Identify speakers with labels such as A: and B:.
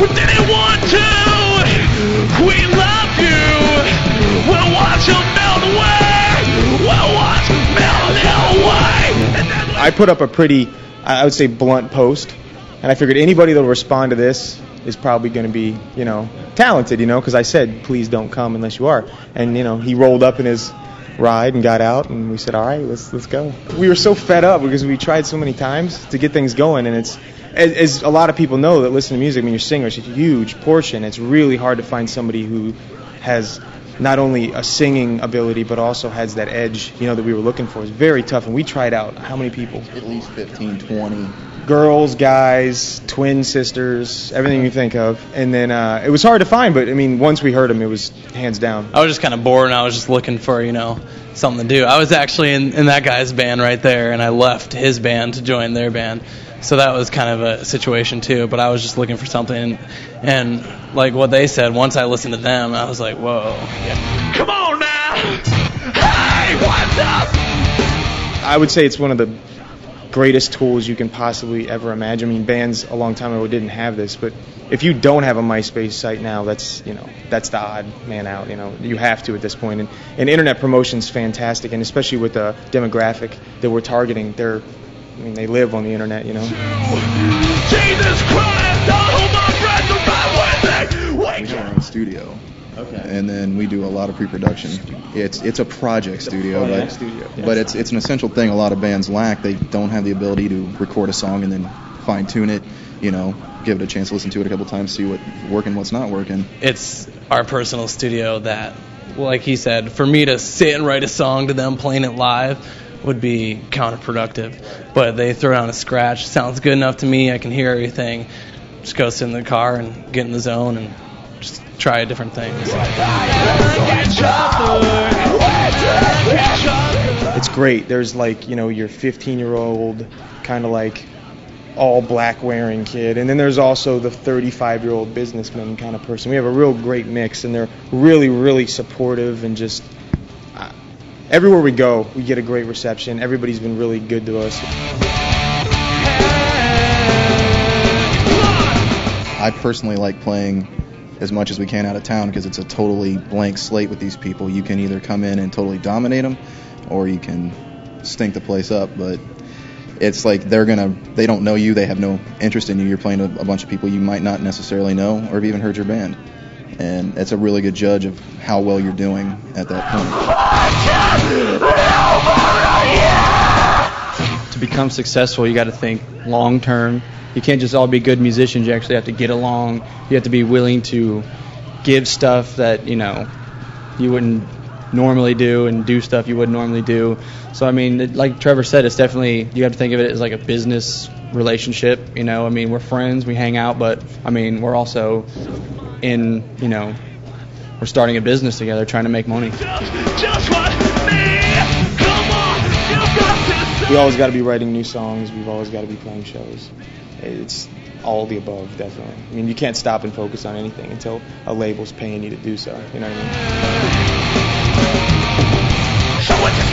A: We didn't want to. We love you. We'll watch you melt away. We'll watch you melt away.
B: I put up a pretty, I would say, blunt post, and I figured anybody that will respond to this is probably going to be, you know, talented, you know, because I said, please don't come unless you are. And, you know, he rolled up in his ride and got out, and we said, all right, let's go. We were so fed up because we tried so many times to get things going, and it's, as a lot of people know that listen to music, I mean, your singer is a huge portion. It's really hard to find somebody who has not only a singing ability, but also has that edge, you know, that we were looking for. It's very tough, and we tried out how many people?
C: At least 15, 20.
B: Girls, guys, twin sisters, everything you think of. And then it was hard to find, but, I mean, once we heard him, it was hands down.
D: I was just kind of bored, and I was just looking for, you know, something to do. I was actually in that guy's band right there, and I left his band to join their band. So that was kind of a situation, too. But I was just looking for something. And like what they said, once I listened to them, I was like, whoa. Yeah.
A: Come on now. Hey, what's up?
B: I would say it's one of the greatest tools you can possibly ever imagine. I mean, bands a long time ago didn't have this, but if you don't have a MySpace site now, that's, you know, that's the odd man out. You know, you have to at this point. And internet promotion's fantastic, and especially with the demographic that we're targeting, they live on the internet, you know.
A: Jesus Christ, oh my breath,
C: We have our own studio.
D: Okay.
C: And then we do a lot of pre-production. It's a project studio, but it's an essential thing a lot of bands lack. They don't have the ability to record a song and then fine-tune it, you know, give it a chance to listen to it a couple times, see what's working, what's not working.
D: It's our personal studio that, like he said, for me to sit and write a song to them playing it live would be counterproductive. But they throw down a scratch, sounds good enough to me, I can hear everything, just go sit in the car and get in the zone and just try different things.
B: It's great. There's like, you know, your 15-year-old kind of like all black wearing kid, and then there's also the 35-year-old businessman kind of person. We have a real great mix, and they're really, really supportive, and just everywhere we go, we get a great reception. Everybody's been really good to us.
C: I personally like playing as much as we can out of town because it's a totally blank slate with these people. You can either come in and totally dominate them, or you can stink the place up. But it's like they don't know you, they have no interest in you. You're playing a bunch of people you might not necessarily know or have even heard your band. And it's a really good judge of how well you're doing at that point.
E: To become successful, you got to think long term. You can't just all be good musicians. You actually have to get along. You have to be willing to give stuff that, you know, you wouldn't normally do and do stuff you wouldn't normally do. So, I mean, like Trevor said, it's definitely, you have to think of it as like a business relationship. You know, I mean, we're friends, we hang out, but, I mean, we're also in, you know, we're starting a business together trying to make money.
B: We always got to be writing new songs. We've always got to be playing shows. It's all the above, definitely. I mean, you can't stop and focus on anything until a label's paying you to do so. You know what I mean?
A: So what you